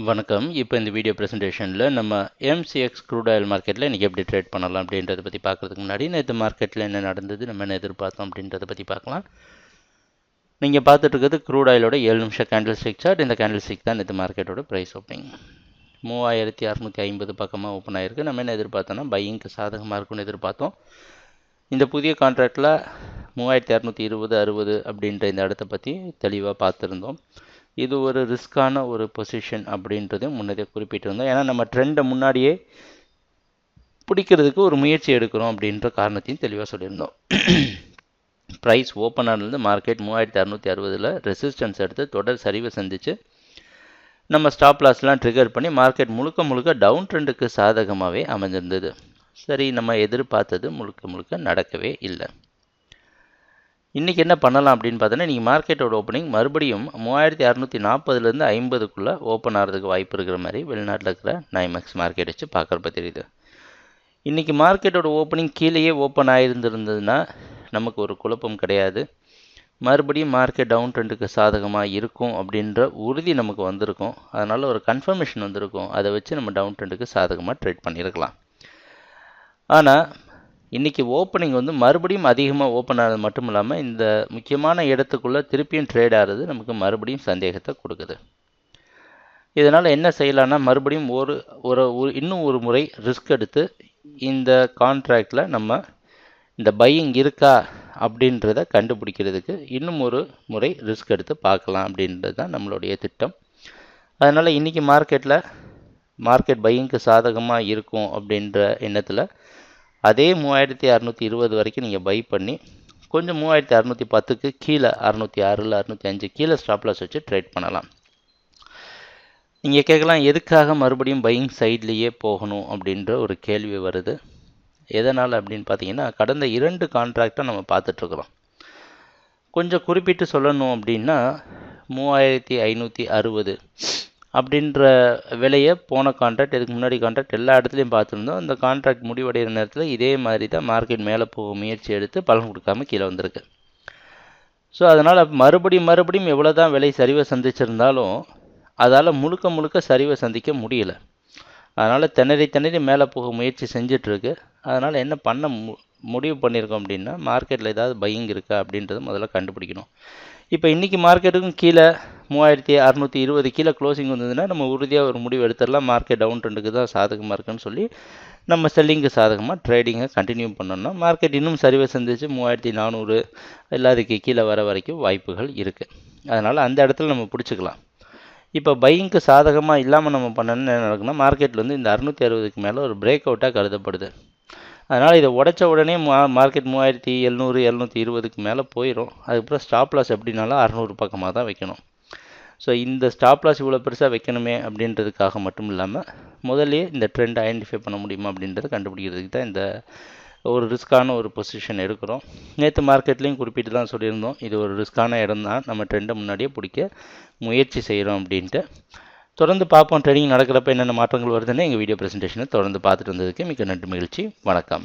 வணக்கம். இப்போ இந்த வீடியோ ப்ரெசன்டேஷனில் நம்ம எம்சிஎக்ஸ் க்ரூட் ஆயில் மார்க்கெட்டில் இன்றைக்கி எப்படி ட்ரேட் பண்ணலாம் அப்படின்றத பற்றி பார்க்குறதுக்கு முன்னாடி நேற்று மார்க்கெட்டில் என்ன நடந்தது, நம்ம என்ன எதிர்பார்த்தோம் அப்படின்றத பற்றி பார்க்கலாம். நீங்கள் பார்த்துட்டு இருக்கிறது க்ரூட் ஆயிலோட 7 நிமிஷம் கேண்டில் ஸ்டிக் சார்ட். இந்த கேண்டில் ஸ்டிக் தான் நேற்று மார்க்கெட்டோட ப்ரைஸ் ஓப்பனிங் 3650 பக்கமாக ஓப்பன் ஆகிருக்கு. நம்ம என்ன எதிர்பார்த்தோம்னா பையிங்க்கு சாதகமாக இருக்குன்னு எதிர்பார்த்தோம். இந்த புதிய கான்ட்ராக்டில் 3220 60 அப்படின்ற இந்த இடத்த பற்றி தெளிவாக பார்த்துருந்தோம். இது ஒரு ரிஸ்க்கான ஒரு பொசிஷன் அப்படின்றதையும் முன்னதே குறிப்பிட்டிருந்தோம். ஏன்னா நம்ம ட்ரெண்டை முன்னாடியே பிடிக்கிறதுக்கு ஒரு முயற்சி எடுக்கிறோம் அப்படின்ற காரணத்தையும் தெளிவாக சொல்லியிருந்தோம். ப்ரைஸ் ஓப்பன் ஆனது மார்க்கெட் 3660 ரெசிஸ்டன்ஸ் எடுத்து தொடர் சரிவை சந்திச்சு நம்ம ஸ்டாப் லாஸ்லாம் ட்ரிகர் பண்ணி மார்க்கெட் முழுக்க டவுன் ட்ரெண்டுக்கு சாதகமாகவே அமைஞ்சிருந்தது. சரி, நம்ம எதிர்பார்த்தது முழுக்க நடக்கவே இல்லை. இன்றைக்கி என்ன பண்ணலாம் அப்படின்னு பார்த்தோன்னா, இன்றைக்கி மார்க்கெட்டோட ஓப்பனிங் மறுபடியும் 3640லேருந்து 50க்குள்ளே ஓப்பன் ஆகிறதுக்கு வாய்ப்பு இருக்கிற மாதிரி வெளிநாட்டில் இருக்கிற நைமேக்ஸ் மார்க்கெட் வச்சு பார்க்குறப்ப தெரியுது. இன்றைக்கி மார்க்கெட்டோட ஓப்பனிங் கீழேயே ஓப்பன் ஆகிருந்திருந்ததுன்னா நமக்கு ஒரு குழப்பம் கிடையாது. மறுபடியும் மார்க்கெட் டவுன் ட்ரெண்டுக்கு சாதகமாக இருக்கும் அப்படின்ற உறுதி நமக்கு வந்திருக்கும். அதனால் ஒரு கன்ஃபர்மேஷன் வந்திருக்கும். அதை வச்சு நம்ம டவுன் ட்ரெண்டுக்கு சாதகமாக ட்ரேட் பண்ணியிருக்கலாம். ஆனால் இன்றைக்கி ஓப்பனிங் மறுபடியும் அதிகமாக ஓப்பன் ஆனது மட்டும் இல்லாமல் இந்த முக்கியமான இடத்துக்குள்ளே திருப்பியும் ட்ரேட் ஆகிறது நமக்கு மறுபடியும் சந்தேகத்தை கொடுக்குது. இதனால் என்ன செய்யலான்னா, மறுபடியும் இன்னும் ஒரு முறை ரிஸ்க் எடுத்து இந்த கான்ட்ராக்டில் நம்ம இந்த பையிங் இருக்கா அப்படின்றத கண்டுபிடிக்கிறதுக்கு இன்னும் ஒரு முறை ரிஸ்க் எடுத்து பார்க்கலாம் அப்படின்றது தான் நம்மளுடைய திட்டம். அதனால் இன்றைக்கி மார்க்கெட் பையிங்க்கு சாதகமாக இருக்கும் அப்படின்ற எண்ணத்தில் அதே 3620 வரைக்கும் நீங்கள் பை பண்ணி கொஞ்சம் 3610க்கு கீழே 606 605 கீழே ஸ்டாப் லாஸ் வச்சு ட்ரேட் பண்ணலாம். நீங்கள் கேட்கலாம், எதுக்காக மறுபடியும் பையிங் சைட்லேயே போகணும் அப்படின்ற ஒரு கேள்வி வருது. எதனால் அப்படின்னு பார்த்தீங்கன்னா, கடந்த 2 கான்ட்ராக்டை நம்ம பார்த்துட்ருக்குறோம். கொஞ்சம் குறிப்பிட்டு சொல்லணும் அப்படின்னா 3560 அப்படின்ற விலையை போன கான்ட்ராக்ட், இதுக்கு முன்னாடி கான்ட்ராக்ட் எல்லா இடத்துலையும் பார்த்துருந்தோம். அந்த கான்ட்ராக்ட் முடிவடைகிற நேரத்தில் இதே மாதிரி தான் மார்க்கெட் மேலே போக முயற்சி எடுத்து பலன் கொடுக்காமல் கீழே வந்திருக்கு. ஸோ அதனால் மறுபடியும் எவ்வளோ தான் விலை சரிவை சந்திச்சிருந்தாலும் அதால் முழுக்க சரிவை சந்திக்க முடியல. அதனால் திணறி மேலே போக முயற்சி செஞ்சிட்ருக்கு. அதனால் என்ன பண்ண முடிவு பண்ணியிருக்கோம் அப்படின்னா, மார்க்கெட்டில் ஏதாவது பையிங் இருக்கா அப்படின்றத முதல்ல கண்டுபிடிக்கணும். இப்போ இன்றைக்கி மார்க்கெட்டுக்கும் கீழே 3620 கீழே க்ளோசிங் வந்ததுன்னா நம்ம உறுதியாக ஒரு முடிவு எடுத்துடலாம். மார்க்கெட் டவுன் ட்ரெண்டுக்கு தான் சாதகமாக இருக்குன்னு சொல்லி நம்ம செல்லிங்கு சாதகமாக ட்ரேடிங்கை கண்டினியூ பண்ணோம்னா மார்க்கெட் இன்னும் சரிவை சந்திச்சு 3400 எல்லாத்துக்கு கீழே வர வரைக்கும் வாய்ப்புகள் இருக்குது. அதனால் அந்த இடத்துல நம்ம பிடிச்சிக்கலாம். இப்போ பையிங்க்கு சாதகமாக இல்லாமல் நம்ம பண்ணணும்னு என்ன நடக்குன்னா, மார்க்கெட்டில் இந்த 660க்கு மேலே ஒரு பிரேக் அவுட்டாக கருதப்படுது. அதனால் இதை உடச்ச உடனே மார்க்கெட் 3700 720க்கு மேலே போயிடும். அதுக்கப்புறம் ஸ்டாப் லாஸ் எப்படின்னாலும் 600 பக்கமாக தான் வைக்கணும். ஸோ இந்த ஸ்டாப் லாஸ் இவ்வளோ பெருசாக வைக்கணுமே அப்படின்றதுக்காக மட்டும் இல்லாமல் முதல்லையே இந்த ட்ரெண்ட் ஐடென்டிஃபை பண்ண முடியுமா அப்படின்றத கண்டுபிடிக்கிறதுக்கு தான் இந்த ஒரு ரிஸ்க்கான ஒரு பொசிஷன் எடுக்கிறோம். நேற்று மார்க்கெட்லேயும் குறிப்பிட்டு தான் சொல்லியிருந்தோம், இது ஒரு ரிஸ்க்கான இடம் தான், நம்ம ட்ரெண்டை முன்னாடியே பிடிக்க முயற்சி செய்கிறோம் அப்படின்ட்டு. தொடர்ந்து பார்ப்போம் ட்ரேடிங் நடக்கிறப்ப என்னென்ன மாற்றங்கள் வருதுன்னு. எங்கள் வீடியோ ப்ரெசன்டேஷனை தொடர்ந்து பார்த்துட்டு வந்ததுக்கு மிக்க நன்றி, மகிழ்ச்சி, வணக்கம்.